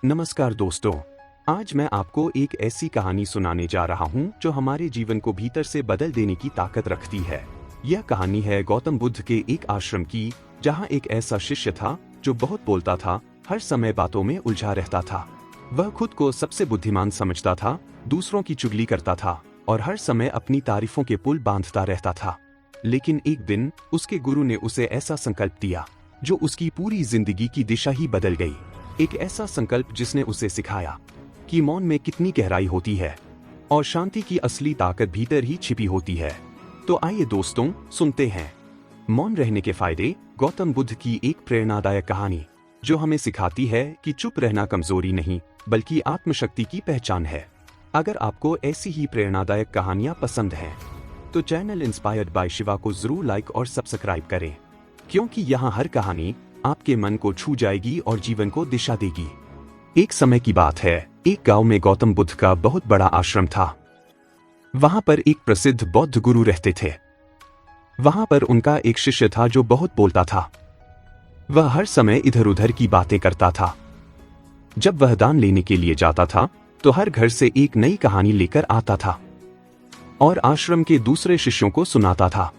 नमस्कार दोस्तों। आज मैं आपको एक ऐसी कहानी सुनाने जा रहा हूं जो हमारे जीवन को भीतर से बदल देने की ताकत रखती है। यह कहानी है गौतम बुद्ध के एक आश्रम की, जहां एक ऐसा शिष्य था जो बहुत बोलता था, हर समय बातों में उलझा रहता था। वह खुद को सबसे बुद्धिमान समझता था, दूसरों की चुगली करता था और हर समय अपनी तारीफों के पुल बांधता रहता था। लेकिन एक दिन उसके गुरु ने उसे ऐसा संकल्प दिया जो उसकी पूरी जिंदगी की दिशा ही बदल गई। एक ऐसा संकल्प जिसने उसे सिखाया कि मौन में कितनी गहराई होती है और शांति की असली ताकत भीतर ही छिपी होती है। तो आइए दोस्तों, सुनते हैं मौन रहने के फायदे, गौतम बुद्ध की एक प्रेरणादायक कहानी जो हमें सिखाती है कि चुप रहना कमजोरी नहीं बल्कि आत्मशक्ति की पहचान है। अगर आपको ऐसी ही प्रेरणादायक कहानियां पसंद हैं तो चैनल इंस्पायर्ड बाय शिवा को जरूर लाइक और सब्सक्राइब करें, क्योंकि यहाँ हर कहानी आपके मन को छू जाएगी और जीवन को दिशा देगी। एक समय की बात है, एक गांव में गौतम बुद्ध का बहुत बड़ा आश्रम था। वहां पर एक प्रसिद्ध बौद्ध गुरु रहते थे। वहां पर उनका एक शिष्य था जो बहुत बोलता था। वह हर समय इधर उधर की बातें करता था। जब वह दान लेने के लिए जाता था तो हर घर से एक नई कहानी लेकर आता था और आश्रम के दूसरे शिष्यों को सुनाता था।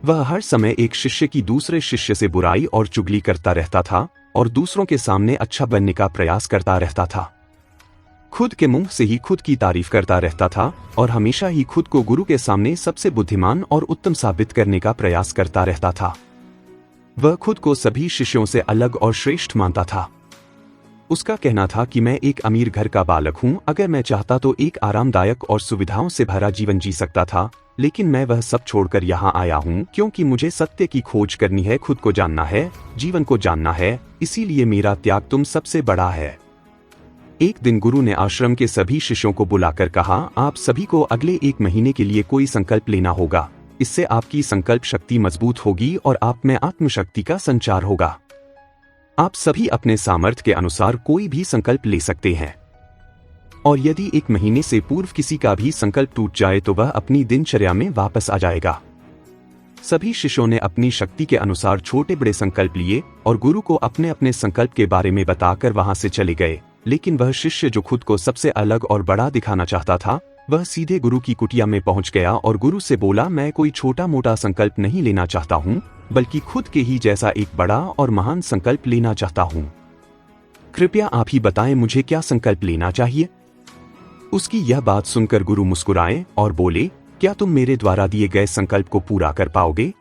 वह हर समय एक शिष्य की दूसरे शिष्य से बुराई और चुगली करता रहता था और दूसरों के सामने अच्छा बनने का प्रयास करता रहता था। खुद के मुंह से ही खुद की तारीफ करता रहता था और हमेशा ही खुद को गुरु के सामने सबसे बुद्धिमान और उत्तम साबित करने का प्रयास करता रहता था। वह खुद को सभी शिष्यों से अलग और श्रेष्ठ मानता था। उसका कहना था कि मैं एक अमीर घर का बालक हूं, अगर मैं चाहता तो एक आरामदायक और सुविधाओं से भरा जीवन जी सकता था, लेकिन मैं वह सब छोड़कर यहाँ आया हूँ क्योंकि मुझे सत्य की खोज करनी है, खुद को जानना है, जीवन को जानना है, इसीलिए मेरा त्याग तुम सबसे बड़ा है। एक दिन गुरु ने आश्रम के सभी शिष्यों को बुलाकर कहा, आप सभी को अगले 1 महीने के लिए कोई संकल्प लेना होगा। इससे आपकी संकल्प शक्ति मजबूत होगी और आप में आत्मशक्ति का संचार होगा। आप सभी अपने सामर्थ्य के अनुसार कोई भी संकल्प ले सकते हैं और यदि 1 महीने से पूर्व किसी का भी संकल्प टूट जाए तो वह अपनी दिनचर्या में वापस आ जाएगा। सभी शिष्यों ने अपनी शक्ति के अनुसार छोटे बड़े संकल्प लिए और गुरु को अपने अपने संकल्प के बारे में बताकर वहां से चले गए। लेकिन वह शिष्य जो खुद को सबसे अलग और बड़ा दिखाना चाहता था, वह सीधे गुरु की कुटिया में पहुंच गया और गुरु से बोला, मैं कोई छोटा मोटा संकल्प नहीं लेना चाहता हूं, बल्कि खुद के ही जैसा एक बड़ा और महान संकल्प लेना चाहता हूं। कृपया आप ही बताएं मुझे क्या संकल्प लेना चाहिए। उसकी यह बात सुनकर गुरु मुस्कुराए और बोले, क्या तुम मेरे द्वारा दिए गए संकल्प को पूरा कर पाओगे?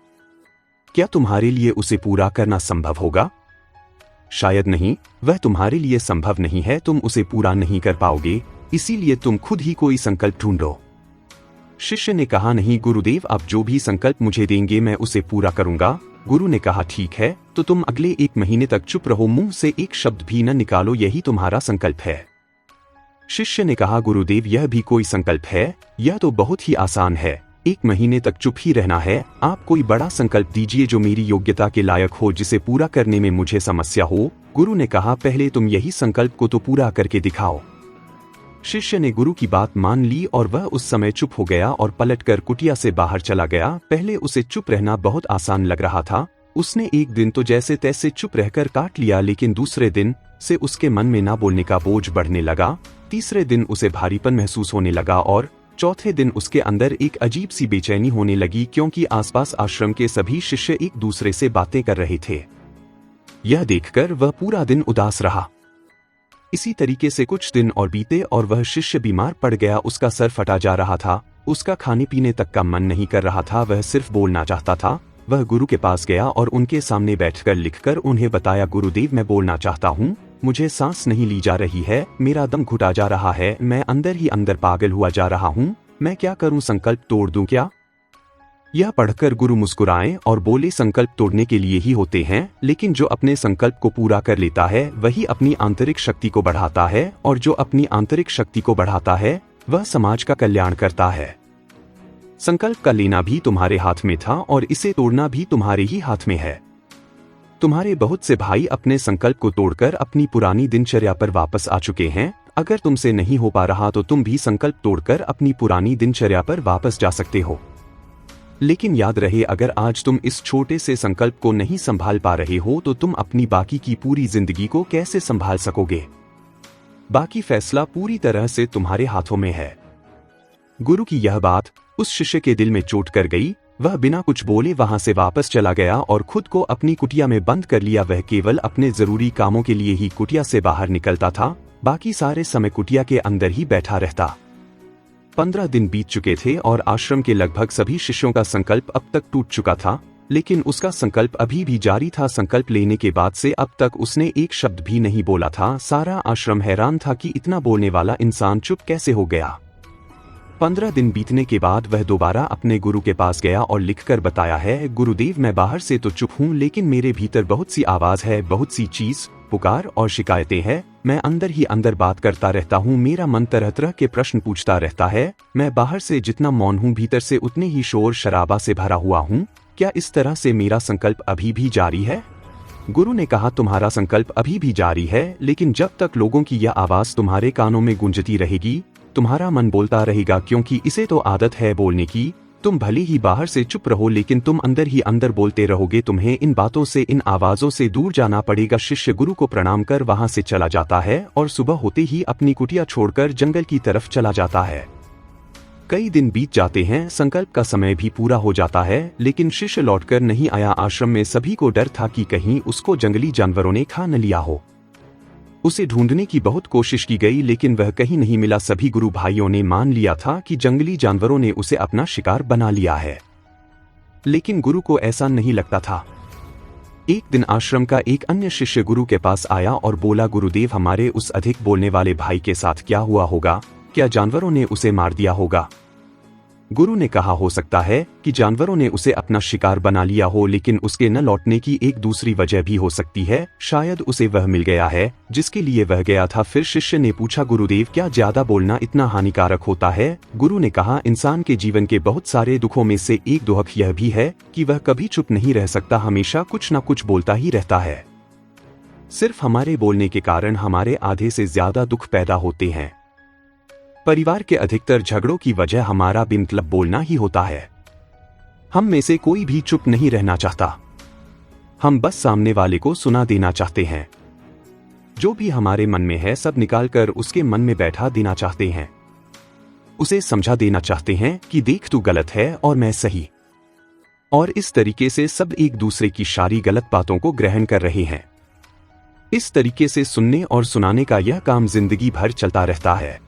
क्या तुम्हारे लिए उसे पूरा करना संभव होगा? शायद नहीं, वह तुम्हारे लिए संभव नहीं है, तुम उसे पूरा नहीं कर पाओगे, इसीलिए तुम खुद ही कोई संकल्प ढूंढो। शिष्य ने कहा, नहीं गुरुदेव, आप जो भी संकल्प मुझे देंगे मैं उसे पूरा करूंगा। गुरु ने कहा, ठीक है, तो तुम अगले 1 महीने तक चुप रहो, मुंह से एक शब्द भी न निकालो, यही तुम्हारा संकल्प है। शिष्य ने कहा, गुरुदेव, यह भी कोई संकल्प है? यह तो बहुत ही आसान है, 1 महीने तक चुप ही रहना है। आप कोई बड़ा संकल्प दीजिए जो मेरी योग्यता के लायक हो, जिसे पूरा करने में मुझे समस्या हो। गुरु ने कहा, पहले तुम यही संकल्प को तो पूरा करके दिखाओ। शिष्य ने गुरु की बात मान ली और वह उस समय चुप हो गया और पलटकर कुटिया से बाहर चला गया। पहले उसे चुप रहना बहुत आसान लग रहा था। उसने एक दिन तो जैसे तैसे चुप रहकर काट लिया, लेकिन दूसरे दिन से उसके मन में ना बोलने का बोझ बढ़ने लगा। तीसरे दिन उसे भारीपन महसूस होने लगा और चौथे दिन उसके अंदर एक अजीब सी बेचैनी होने लगी, क्योंकि आसपास आश्रम के सभी शिष्य एक दूसरे से बातें कर रहे थे। यह देखकर वह पूरा दिन उदास रहा। इसी तरीके से कुछ दिन और बीते और वह शिष्य बीमार पड़ गया। उसका सर फटा जा रहा था, उसका खाने पीने तक का मन नहीं कर रहा था, वह सिर्फ बोलना चाहता था। वह गुरु के पास गया और उनके सामने बैठकर लिखकर उन्हें बताया, गुरुदेव, मैं बोलना चाहता हूँ, मुझे सांस नहीं ली जा रही है, मेरा दम घुटा जा रहा है, मैं अंदर ही अंदर पागल हुआ जा रहा हूँ, मैं क्या करूँ, संकल्प तोड़ दूं क्या? यह पढ़कर गुरु मुस्कुराए और बोले, संकल्प तोड़ने के लिए ही होते हैं, लेकिन जो अपने संकल्प को पूरा कर लेता है वही अपनी आंतरिक शक्ति को बढ़ाता है, और जो अपनी आंतरिक शक्ति को बढ़ाता है वह समाज का कल्याण करता है। संकल्प का लेना भी तुम्हारे हाथ में था और इसे तोड़ना भी तुम्हारे ही हाथ में है। तुम्हारे बहुत से भाई अपने संकल्प को तोड़कर अपनी पुरानी दिनचर्या पर वापस आ चुके हैं। अगर तुमसे नहीं हो पा रहा तो तुम भी संकल्प तोड़कर अपनी पुरानी दिनचर्या पर वापस जा सकते हो। लेकिन याद रहे, अगर आज तुम इस छोटे से संकल्प को नहीं संभाल पा रहे हो तो तुम अपनी बाकी की पूरी जिंदगी को कैसे संभाल सकोगे? बाकी फैसला पूरी तरह से तुम्हारे हाथों में है। गुरु की यह बात उस शिष्य के दिल में चोट कर गई। वह बिना कुछ बोले वहां से वापस चला गया और खुद को अपनी कुटिया में बंद कर लिया। वह केवल अपने जरूरी कामों के लिए ही कुटिया से बाहर निकलता था, बाकी सारे समय कुटिया के अंदर ही बैठा रहता। 15 दिन बीत चुके थे और आश्रम के लगभग सभी शिष्यों का संकल्प अब तक टूट चुका था, लेकिन उसका संकल्प अभी भी जारी था। संकल्प लेने के बाद से अब तक उसने एक शब्द भी नहीं बोला था। सारा आश्रम हैरान था कि इतना बोलने वाला इंसान चुप कैसे हो गया। 15 दिन बीतने के बाद वह दोबारा अपने गुरु के पास गया और लिखकर बताया है, गुरुदेव मैं बाहर से तो चुप हूँ, लेकिन मेरे भीतर बहुत सी आवाज है, बहुत सी चीज, पुकार और शिकायतें हैं। मैं अंदर ही अंदर बात करता रहता हूँ, मेरा मन तरह तरह के प्रश्न पूछता रहता है। मैं बाहर से जितना मौन हूँ, भीतर से उतने ही शोर शराबा से भरा हुआ हूँ। क्या इस तरह से मेरा संकल्प अभी भी जारी है? गुरु ने कहा, तुम्हारा संकल्प अभी भी जारी है, लेकिन जब तक लोगों की यह आवाज तुम्हारे कानों में गूंजती रहेगी, तुम्हारा मन बोलता रहेगा, क्योंकि इसे तो आदत है बोलने की। तुम भले ही बाहर से चुप रहो, लेकिन तुम अंदर ही अंदर बोलते रहोगे। तुम्हें इन बातों से, इन आवाजों से दूर जाना पड़ेगा। शिष्य गुरु को प्रणाम कर वहां से चला जाता है और सुबह होते ही अपनी कुटिया छोड़कर जंगल की तरफ चला जाता है। कई दिन बीत जाते हैं, संकल्प का समय भी पूरा हो जाता है, लेकिन शिष्य लौटकर नहीं आया। आश्रम में सभी को डर था कि कहीं उसको जंगली जानवरों ने खा न लिया हो। उसे ढूंढने की बहुत कोशिश की गई, लेकिन वह कहीं नहीं मिला। सभी गुरु भाइयों ने मान लिया था कि जंगली जानवरों ने उसे अपना शिकार बना लिया है, लेकिन गुरु को ऐसा नहीं लगता था। एक दिन आश्रम का एक अन्य शिष्य गुरु के पास आया और बोला, गुरुदेव हमारे उस अधिक बोलने वाले भाई के साथ क्या हुआ होगा? क्या जानवरों ने उसे मार दिया होगा? गुरु ने कहा, हो सकता है कि जानवरों ने उसे अपना शिकार बना लिया हो, लेकिन उसके न लौटने की एक दूसरी वजह भी हो सकती है। शायद उसे वह मिल गया है जिसके लिए वह गया था। फिर शिष्य ने पूछा, गुरुदेव क्या ज्यादा बोलना इतना हानिकारक होता है? गुरु ने कहा, इंसान के जीवन के बहुत सारे दुखों में से एक दुख यह भी है कि वह कभी चुप नहीं रह सकता, हमेशा कुछ न कुछ बोलता ही रहता है। सिर्फ हमारे बोलने के कारण हमारे आधे से ज्यादा दुख पैदा होते हैं। परिवार के अधिकतर झगड़ों की वजह हमारा बेमतलब बोलना ही होता है। हम में से कोई भी चुप नहीं रहना चाहता, हम बस सामने वाले को सुना देना चाहते हैं। जो भी हमारे मन में है सब निकालकर उसके मन में बैठा देना चाहते हैं। उसे समझा देना चाहते हैं कि देख तू गलत है और मैं सही। और इस तरीके से सब एक दूसरे की सारी गलत बातों को ग्रहण कर रहे हैं। इस तरीके से सुनने और सुनाने का यह काम जिंदगी भर चलता रहता है।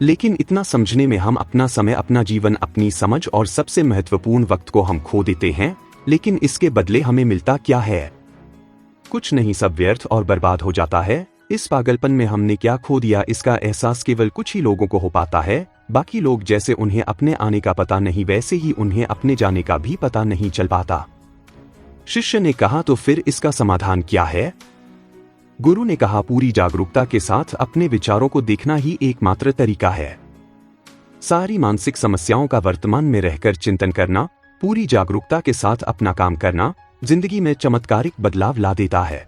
लेकिन इतना समझने में हम अपना समय, अपना जीवन, अपनी समझ और सबसे महत्वपूर्ण वक्त को हम खो देते हैं। लेकिन इसके बदले हमें मिलता क्या है? कुछ नहीं, सब व्यर्थ और बर्बाद हो जाता है। इस पागलपन में हमने क्या खो दिया, इसका एहसास केवल कुछ ही लोगों को हो पाता है। बाकी लोग जैसे उन्हें अपने आने का पता नहीं, वैसे ही उन्हें अपने जाने का भी पता नहीं चल पाता। शिष्य ने कहा, तो फिर इसका समाधान क्या है? गुरु ने कहा, पूरी जागरूकता के साथ अपने विचारों को देखना ही एकमात्र तरीका है। सारी मानसिक समस्याओं का वर्तमान में रहकर चिंतन करना, पूरी जागरूकता के साथ अपना काम करना जिंदगी में चमत्कारिक बदलाव ला देता है।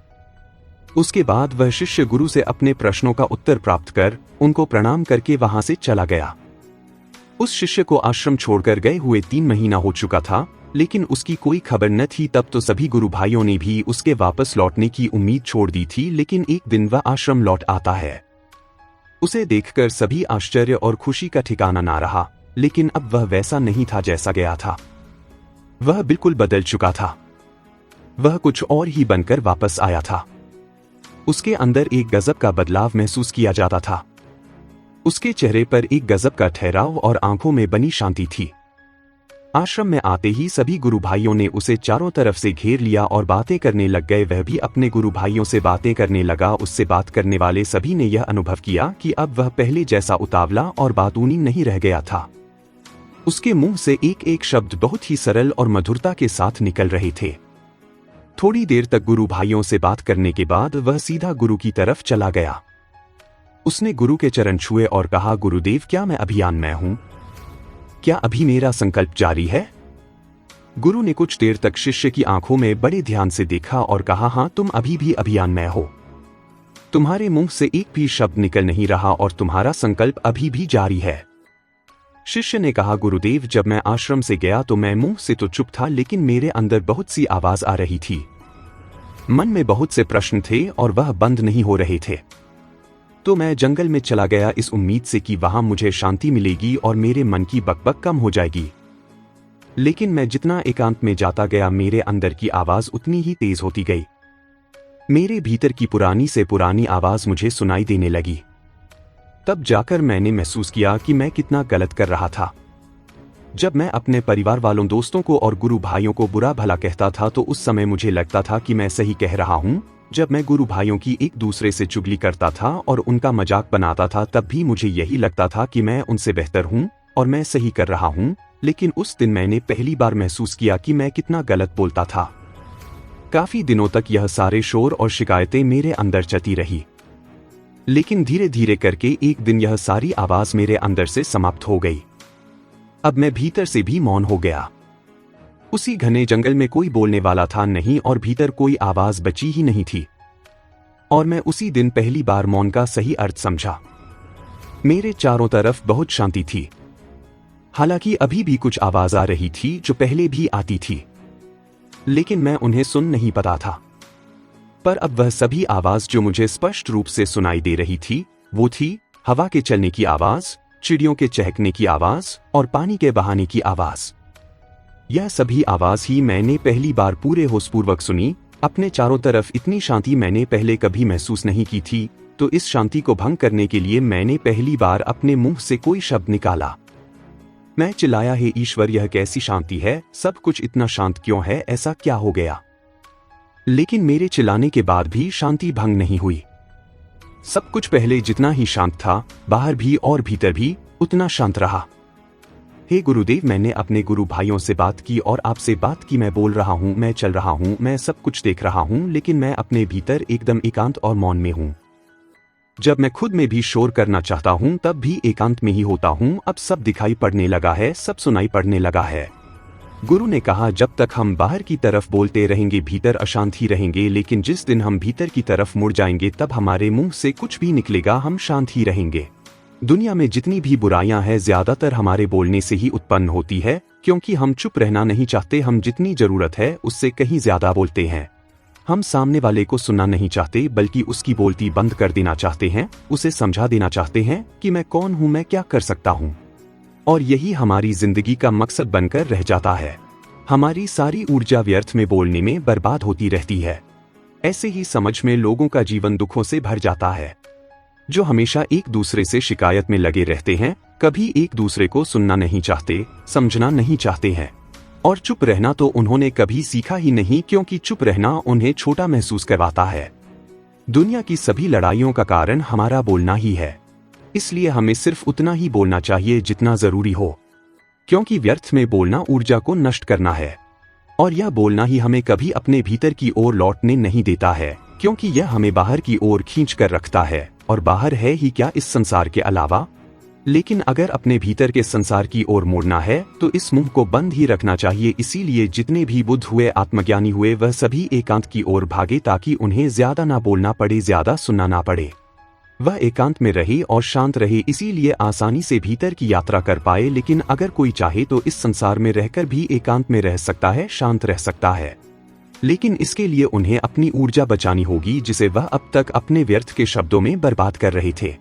उसके बाद वह शिष्य गुरु से अपने प्रश्नों का उत्तर प्राप्त कर उनको प्रणाम करके वहां से चला गया। उस शिष्य को आश्रम छोड़कर गए हुए 3 महीना हो चुका था, लेकिन उसकी कोई खबर न थी। तब तो सभी गुरु भाइयों ने भी उसके वापस लौटने की उम्मीद छोड़ दी थी। लेकिन एक दिन वह आश्रम लौट आता है। उसे देखकर सभी आश्चर्य और खुशी का ठिकाना ना रहा, लेकिन अब वह वैसा नहीं था जैसा गया था। वह बिल्कुल बदल चुका था। वह कुछ और ही बनकर वापस आया था। उसके अंदर एक गजब का बदलाव महसूस किया जाता था। उसके चेहरे पर एक गजब का ठहराव और आंखों में बनी शांति थी। आश्रम में आते ही सभी गुरु भाइयों ने उसे चारों तरफ से घेर लिया और बातें करने लग गए। वह भी अपने गुरु भाइयों से बातें करने लगा। उससे बात करने वाले सभी ने यह अनुभव किया कि अब वह पहले जैसा उतावला और बातूनी नहीं रह गया था। उसके मुंह से एक एक शब्द बहुत ही सरल और मधुरता के साथ निकल रहे थे। थोड़ी देर तक गुरु भाइयों से बात करने के बाद वह सीधा गुरु की तरफ चला गया। उसने गुरु के चरण छुए और कहा, गुरुदेव क्या मैं अभियान में हूं? क्या अभी मेरा संकल्प जारी है? गुरु ने कुछ देर तक शिष्य की आंखों में बड़े ध्यान से देखा और कहा, हां तुम अभी भी अभियान में हो। तुम्हारे मुंह से एक भी शब्द निकल नहीं रहा और तुम्हारा संकल्प अभी भी जारी है। शिष्य ने कहा, गुरुदेव जब मैं आश्रम से गया तो मैं मुंह से तो चुप था, लेकिन मेरे अंदर बहुत सी आवाज आ रही थी। मन में बहुत से प्रश्न थे और वह बंद नहीं हो रहे थे। तो मैं जंगल में चला गया इस उम्मीद से कि वहां मुझे शांति मिलेगी और मेरे मन की बकबक कम हो जाएगी। लेकिन मैं जितना एकांत में जाता गया मेरे अंदर की आवाज उतनी ही तेज होती गई। मेरे भीतर की पुरानी से पुरानी आवाज मुझे सुनाई देने लगी। तब जाकर मैंने महसूस किया कि मैं कितना गलत कर रहा था। जब मैं अपने परिवार वालों, दोस्तों को और गुरु भाइयों को बुरा भला कहता था तो उस समय मुझे लगता था कि मैं सही कह रहा हूँ। जब मैं गुरु भाइयों की एक दूसरे से चुगली करता था और उनका मजाक बनाता था तब भी मुझे यही लगता था कि मैं उनसे बेहतर हूँ और मैं सही कर रहा हूँ। लेकिन उस दिन मैंने पहली बार महसूस किया कि मैं कितना गलत बोलता था। काफी दिनों तक यह सारे शोर और शिकायतें मेरे अंदर चलती रही, लेकिन धीरे धीरे करके एक दिन यह सारी आवाज मेरे अंदर से समाप्त हो गई। अब मैं भीतर से भी मौन हो गया। उसी घने जंगल में कोई बोलने वाला था नहीं और भीतर कोई आवाज बची ही नहीं थी। और मैं उसी दिन पहली बार मौन का सही अर्थ समझा। मेरे चारों तरफ बहुत शांति थी। हालांकि अभी भी कुछ आवाज आ रही थी जो पहले भी आती थी, लेकिन मैं उन्हें सुन नहीं पाता था। पर अब वह सभी आवाज जो मुझे स्पष्ट रूप से सुनाई दे रही थी वो थी हवा के चलने की आवाज, चिड़ियों के चहकने की आवाज और पानी के बहाने की आवाज। यह सभी आवाज ही मैंने पहली बार पूरे होशपूर्वक सुनी। अपने चारों तरफ इतनी शांति मैंने पहले कभी महसूस नहीं की थी। तो इस शांति को भंग करने के लिए मैंने पहली बार अपने मुंह से कोई शब्द निकाला। मैं चिल्लाया, हे ईश्वर, यह कैसी शांति है, सब कुछ इतना शांत क्यों है, ऐसा क्या हो गया? लेकिन मेरे चिल्लाने के बाद भी शांति भंग नहीं हुई। सब कुछ पहले जितना ही शांत था, बाहर भी और भीतर भी उतना शांत रहा। हे गुरुदेव, मैंने अपने गुरु भाइयों से बात की और आपसे बात की। मैं बोल रहा हूँ, मैं चल रहा हूँ, मैं सब कुछ देख रहा हूँ, लेकिन मैं अपने भीतर एकदम एकांत और मौन में हूँ। जब मैं खुद में भी शोर करना चाहता हूँ तब भी एकांत में ही होता हूँ। अब सब दिखाई पड़ने लगा है, सब सुनाई पड़ने लगा है। गुरु ने कहा, जब तक हम बाहर की तरफ बोलते रहेंगे भीतर अशांत ही रहेंगे, लेकिन जिस दिन हम भीतर की तरफ मुड़ जाएंगे तब हमारे मुंह से कुछ भी निकलेगा, हम शांत ही रहेंगे। दुनिया में जितनी भी बुराइयां हैं ज्यादातर हमारे बोलने से ही उत्पन्न होती है, क्योंकि हम चुप रहना नहीं चाहते। हम जितनी जरूरत है उससे कहीं ज्यादा बोलते हैं। हम सामने वाले को सुनना नहीं चाहते बल्कि उसकी बोलती बंद कर देना चाहते हैं, उसे समझा देना चाहते हैं कि मैं कौन हूं, मैं क्या कर सकता हूं। और यही हमारी जिंदगी का मकसद बनकर रह जाता है। हमारी सारी ऊर्जा व्यर्थ में बोलने में बर्बाद होती रहती है। ऐसे ही समझ में लोगों का जीवन दुखों से भर जाता है, जो हमेशा एक दूसरे से शिकायत में लगे रहते हैं, कभी एक दूसरे को सुनना नहीं चाहते, समझना नहीं चाहते हैं। और चुप रहना तो उन्होंने कभी सीखा ही नहीं, क्योंकि चुप रहना उन्हें छोटा महसूस करवाता है। दुनिया की सभी लड़ाइयों का कारण हमारा बोलना ही है। इसलिए हमें सिर्फ उतना ही बोलना चाहिए जितना जरूरी हो, क्योंकि व्यर्थ में बोलना ऊर्जा को नष्ट करना है। और यह बोलना ही हमें कभी अपने भीतर की ओर लौटने नहीं देता है, क्योंकि यह हमें बाहर की ओर खींच कर रखता है। और बाहर है ही क्या इस संसार के अलावा? लेकिन अगर अपने भीतर के संसार की ओर मुड़ना है तो इस मुंह को बंद ही रखना चाहिए। इसीलिए जितने भी बुद्ध हुए, आत्मज्ञानी हुए, वह सभी एकांत की ओर भागे ताकि उन्हें ज्यादा ना बोलना पड़े, ज्यादा सुनना ना पड़े। वह एकांत में रहे और शांत रहे, इसीलिए आसानी से भीतर की यात्रा कर पाए। लेकिन अगर कोई चाहे तो इस संसार में रहकर भी एकांत में रह सकता है, शांत रह सकता है। लेकिन इसके लिए उन्हें अपनी ऊर्जा बचानी होगी, जिसे वह अब तक अपने व्यर्थ के शब्दों में बर्बाद कर रहे थे।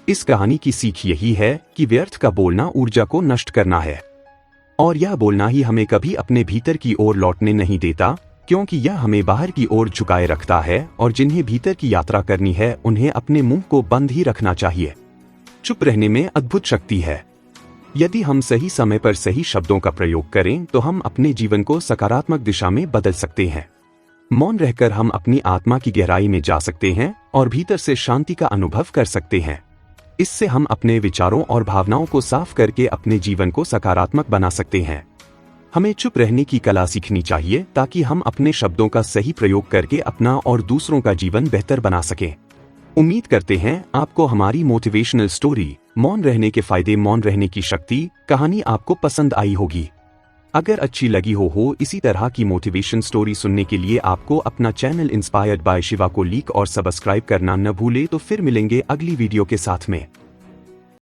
इस कहानी की सीख यही है कि व्यर्थ का बोलना ऊर्जा को नष्ट करना है, और यह बोलना ही हमें कभी अपने भीतर की ओर लौटने नहीं देता, क्योंकि यह हमें बाहर की ओर झुकाए रखता है। और जिन्हें भीतर की यात्रा करनी है उन्हें अपने मुंह को बंद ही रखना चाहिए। चुप रहने में अद्भुत शक्ति है। यदि हम सही समय पर सही शब्दों का प्रयोग करें तो हम अपने जीवन को सकारात्मक दिशा में बदल सकते हैं। मौन रहकर हम अपनी आत्मा की गहराई में जा सकते हैं और भीतर से शांति का अनुभव कर सकते हैं। इससे हम अपने विचारों और भावनाओं को साफ करके अपने जीवन को सकारात्मक बना सकते हैं। हमें चुप रहने की कला सीखनी चाहिए ताकि हम अपने शब्दों का सही प्रयोग करके अपना और दूसरों का जीवन बेहतर बना सकें। उम्मीद करते हैं आपको हमारी मोटिवेशनल स्टोरी मौन रहने के फायदे, मौन रहने की शक्ति कहानी आपको पसंद आई होगी। अगर अच्छी लगी हो इसी तरह की मोटिवेशन स्टोरी सुनने के लिए आपको अपना चैनल इंस्पायर्ड बाय शिवा को लाइक और सब्सक्राइब करना न भूले। तो फिर मिलेंगे अगली वीडियो के साथ में।